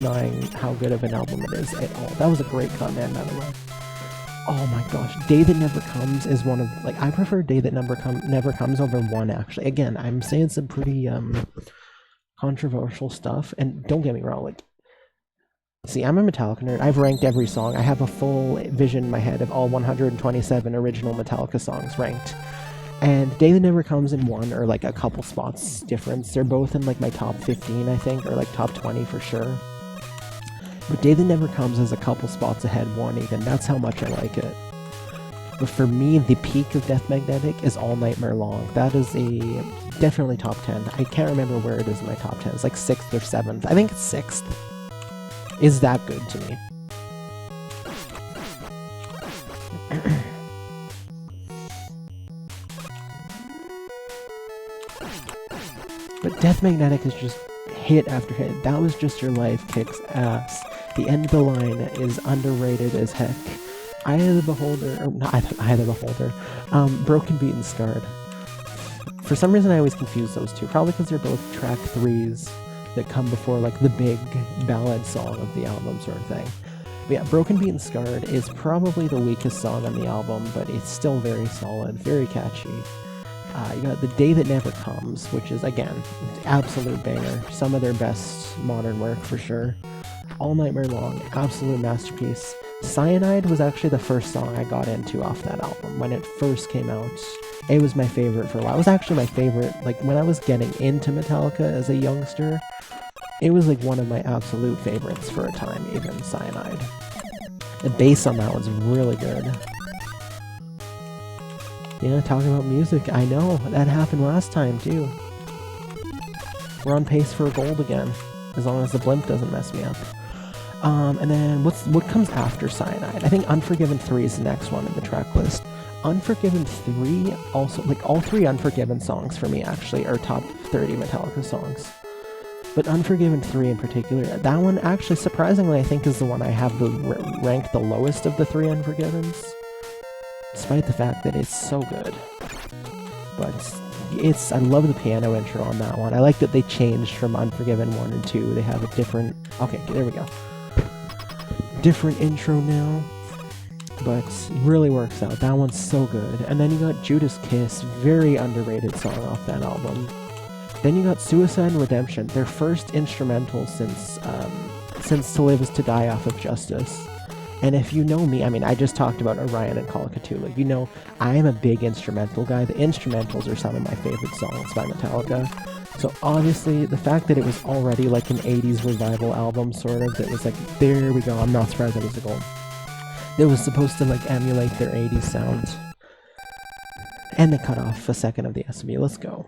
denying how good of an album it is at all. That was a great cut, man, by the way. Oh my gosh, Day That Never Comes is one of, like, I prefer Day That Never Comes over One, actually. Again, I'm saying some pretty controversial stuff, and don't get me wrong, like, see, I'm a Metallica nerd. I've ranked every song. I have a full vision in my head of all 127 original Metallica songs ranked. And Day That Never Comes in one, or like a couple spots difference. They're both in like my top 15, I think, or like top 20 for sure. But Day That Never Comes is a couple spots ahead, one even. That's how much I like it. But for me, the peak of Death Magnetic is All Nightmare Long. That is a definitely top 10. I can't remember where it is in my top 10. It's like 6th or 7th. I think it's 6th. Is that good to me. But Death Magnetic is just hit after hit. That Was Just Your Life kicks ass. The end of the line is underrated as heck. Eye of the Beholder, or not Eye of the Beholder, Broken, Beaten, Scarred. For some reason I always confuse those two, probably because they're both track 3s that come before like the big ballad song of the album sort of thing. But yeah, Broken, Beaten, Scarred is probably the weakest song on the album, but it's still very solid, very catchy. You got The Day That Never Comes, which is, again, absolute banger. Some of their best modern work, for sure. All Nightmare Long, absolute masterpiece. Cyanide was actually the first song I got into off that album. When it first came out, it was my favorite for a while. It was actually my favorite, like, when I was getting into Metallica as a youngster, it was, like, one of my absolute favorites for a time, even Cyanide. The bass on that was really good. Yeah, talking about music, I know, that happened last time, too. We're on pace for gold again, as long as the blimp doesn't mess me up. And then, what comes after Cyanide? I think Unforgiven 3 is the next one in the track list. Unforgiven 3, also, like, all 3 Unforgiven songs for me, actually, are top 30 Metallica songs. But Unforgiven 3 in particular, that one, actually, surprisingly, I think is the one I have ranked the lowest of the 3 Unforgivens. Despite the fact that it's so good. But I love the piano intro on that one. I like that they changed from Unforgiven 1 and 2. They have a different, okay, there we go. Different intro now. But it really works out. That one's so good. And then you got Judas Kiss, very underrated song off that album. Then you got Suicide and Redemption, their first instrumental since To Live Is To Die off of Justice. And if you know me, I mean, I just talked about Orion and Call of Cthulhu. You know, I am a big instrumental guy. The instrumentals are some of my favorite songs by Metallica. So obviously, the fact that it was already like an 80s revival album, sort of, that was like, there we go, I'm not surprised that was a goal. It was supposed to like emulate their 80s sound. And they cut off a second of the SB. Let's go.